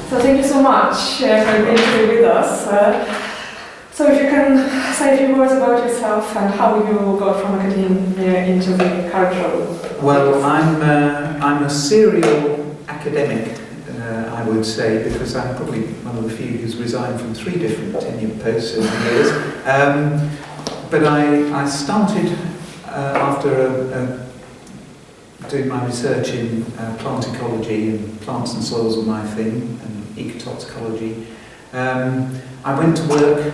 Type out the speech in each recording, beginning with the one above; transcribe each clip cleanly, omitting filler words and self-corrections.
So thank you so much for being here with us. So if you can say a few words about yourself and how you got from academia into the current role. Well, I'm a serial academic, I would say, because I'm probably one of the few who's resigned from 3 different tenured posts over the years. But I started after doing my research in plant ecology, and plants and soils were my thing, and ecotoxicology. I went to work,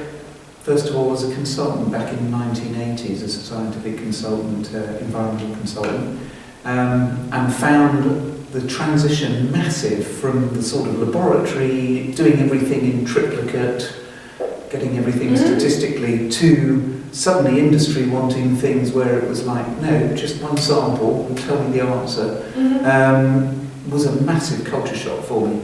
first of all, as a consultant back in the 1980s, as a scientific consultant, environmental consultant, and found the transition massive from the sort of laboratory, doing everything in triplicate, getting everything statistically, to suddenly industry wanting things where it was like, no, just one sample will tell me the answer, was a massive culture shock for me.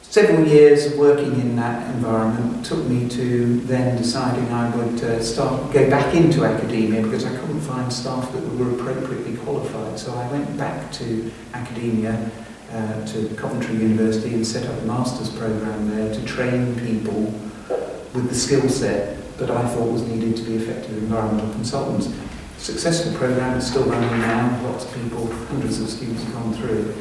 Several years of working in that environment took me to then deciding I would go back into academia, because I couldn't find staff that were appropriately qualified. So I went back to academia, to Coventry University, and set up a master's programme there to train people with the skill set that I thought was needed to be effective environmental consultants. Successful programme, it's still running now, lots of people, hundreds of students have gone through.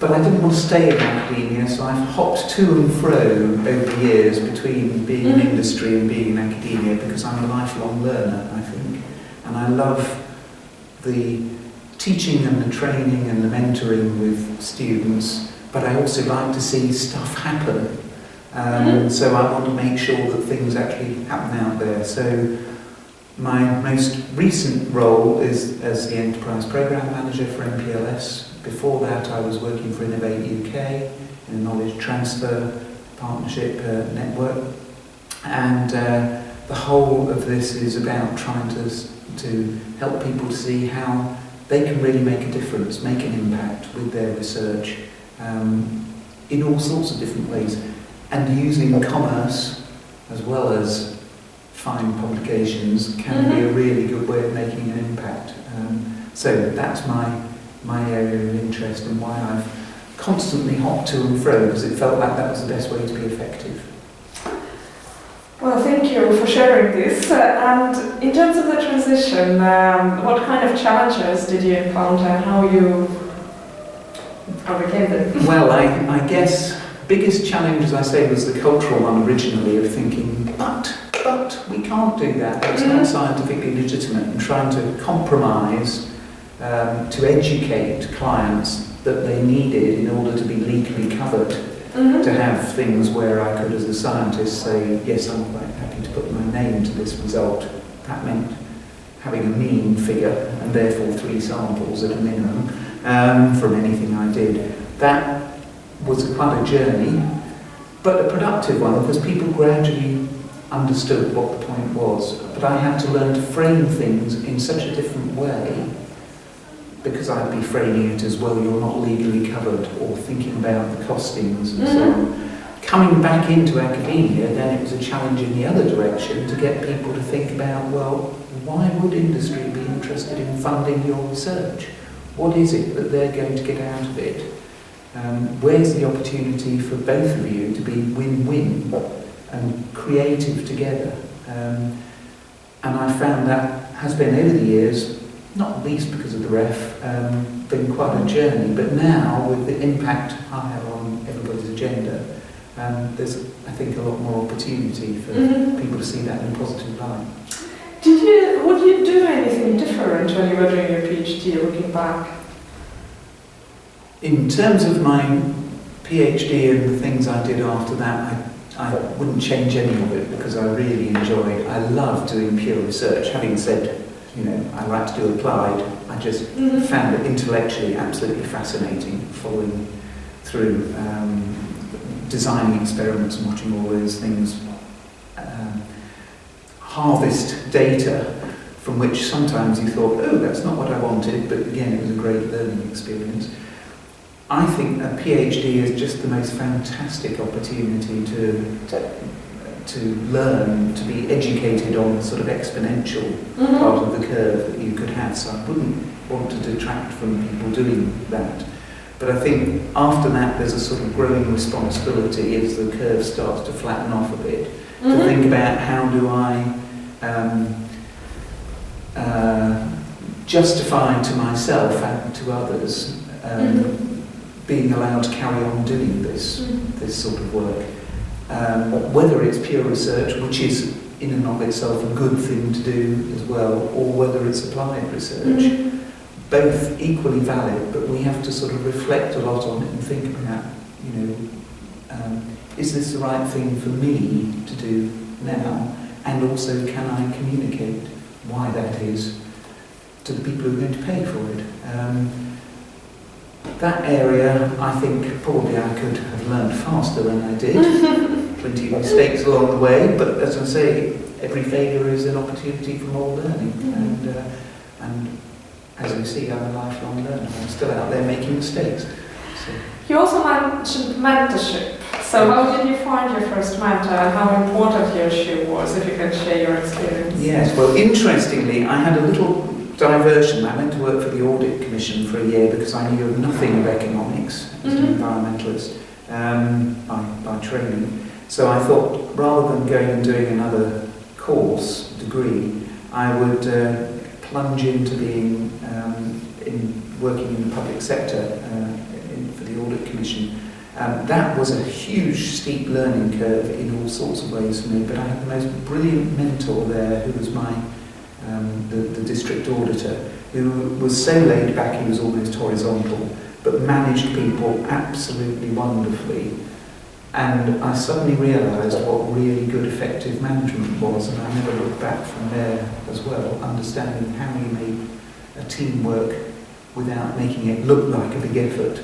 But I didn't want to stay in academia, so I've hopped to and fro over the years between being in industry and being in academia, because I'm a lifelong learner, I think. And I love the teaching and the training and the mentoring with students, but I also like to see stuff happen. So I want to make sure that things actually happen out there. So my most recent role is as the Enterprise Programme Manager for MPLS. Before that, I was working for Innovate UK in a knowledge transfer partnership network. And the whole of this is about trying to help people to see how they can really make a difference, make an impact with their research in all sorts of different ways. And using commerce as well as fine publications can be a really good way of making an impact. So that's my area of interest, and why I've constantly hopped to and fro, because it felt like that was the best way to be effective. Well, thank you for sharing this. And in terms of the transition, what kind of challenges did you encounter, and how you overcame them? Well, I guess biggest challenge, as I say, was the cultural one originally, of thinking, but we can't do that, it's not scientifically legitimate, and trying to compromise to educate clients that they needed in order to be legally covered, to have things where I could, as a scientist, say, yes, I'm quite happy to put my name to this result. That meant having a mean figure, and therefore 3 samples at a minimum, from anything I did. That was quite a journey, but a productive one, because people gradually understood what the point was. But I had to learn to frame things in such a different way, because I'd be framing it as, well, you're not legally covered, or thinking about the costings and so on. Coming back into academia, then it was a challenge in the other direction, to get people to think about, well, why would industry be interested in funding your research? What is it that they're going to get out of it? Where's the opportunity for both of you to be win-win and creative together? And I found that has been, over the years, not least because of the ref, been quite a journey. But now, with the impact higher on everybody's agenda, there's, I think, a lot more opportunity for people to see that in a positive light. Would you do anything different when you were doing your PhD, looking back? In terms of my PhD and the things I did after that, I wouldn't change any of it, because I really enjoyed. I love doing pure research. Having said, I like to do applied, I just found it intellectually absolutely fascinating, following through, designing experiments and watching all those things harvest data from which sometimes you thought, oh, that's not what I wanted, but again, it was a great learning experience. I think a PhD is just the most fantastic opportunity to learn, to be educated on the sort of exponential part of the curve that you could have. So I wouldn't want to detract from people doing that. But I think after that there's a sort of growing responsibility as the curve starts to flatten off a bit, to think about how do I justify to myself and to others being allowed to carry on doing this sort of work. Whether it's pure research, which is in and of itself a good thing to do as well, or whether it's applied research. Both equally valid, but we have to sort of reflect a lot on it and think about, is this the right thing for me to do now? And also, can I communicate why that is to the people who are going to pay for it? That area, I think, probably I could have learned faster than I did. Plenty of mistakes along the way, but as I say, every failure is an opportunity for more learning. And as you see, I'm a lifelong learner. I'm still out there making mistakes. So. You also mentioned mentorship. So how did you find your first mentor and how important he or she was, if you can share your experience? Yes, well, interestingly, I had a little diversion. I went to work for the Audit Commission for a year because I knew nothing of economics as an environmentalist by training. So I thought, rather than going and doing another degree, I would plunge into being working in the public sector for the Audit Commission. That was a huge, steep learning curve in all sorts of ways for me, but I had the most brilliant mentor there who was the district auditor, who was so laid back he was almost horizontal, but managed people absolutely wonderfully. And I suddenly realised what really good effective management was, and I never looked back from there as well, understanding how you make a team work without making it look like a big effort.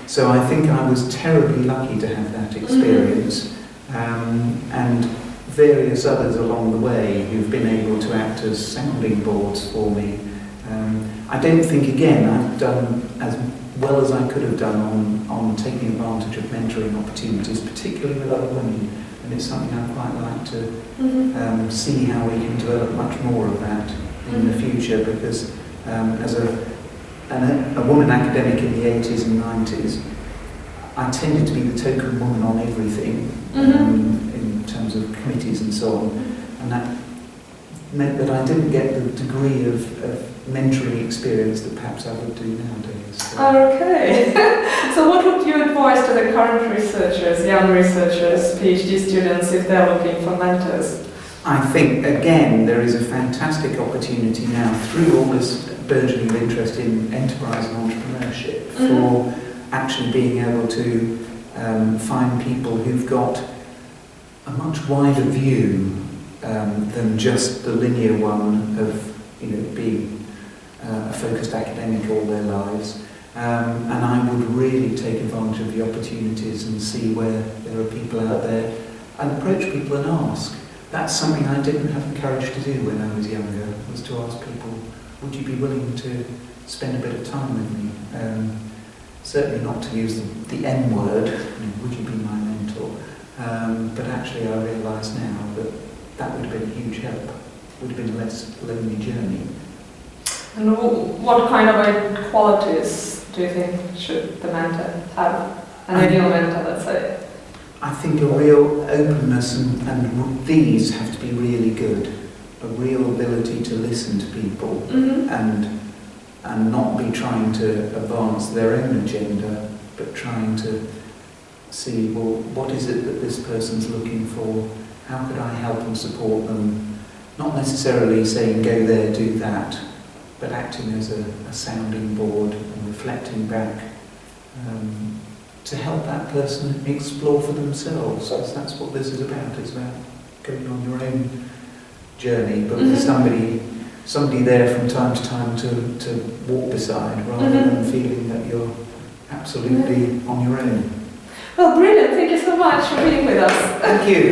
So I think I was terribly lucky to have that experience, and various others along the way who've been able to act as sounding boards for me. I don't think, again, I've done as well as I could have done on taking advantage of mentoring opportunities, particularly with other women, and it's something I'd quite like to see how we can develop much more of that in the future, because as a woman academic in the 80s and 90s, I tended to be the token woman on everything in terms of committees and so on, and that meant that I didn't get the degree of mentoring experience that perhaps I would do nowadays. So. Okay. So what would you advise to the current researchers, young researchers, PhD students, if they're looking for mentors? I think, again, there is a fantastic opportunity now through all this burgeoning interest in enterprise and entrepreneurship for actually being able to find people who've got a much wider view than just the linear one of being a focused academic all their lives. And I would really take advantage of the opportunities and see where there are people out there and approach people and ask. That's something I didn't have the courage to do when I was younger, was to ask people, would you be willing to spend a bit of time with me? Certainly not to use the M word, would you be my mentor? But actually I realise now that would have been a huge help, would have been a less lonely journey. And what kind of qualities do you think should the mentor have? An ideal mentor, let's say. I think a real openness, and these have to be really good. A real ability to listen to people and not be trying to advance their own agenda, but trying to see, well, what is it that this person's looking for? How could I help and support them? Not necessarily saying, go there, do that, but acting as a sounding board and reflecting back to help that person explore for themselves, because that's what this is about. It's about going on your own journey, but with somebody there from time to time to walk beside, rather than feeling that you're absolutely on your own. Well, brilliant. Thank you so much for being with us. Thank you.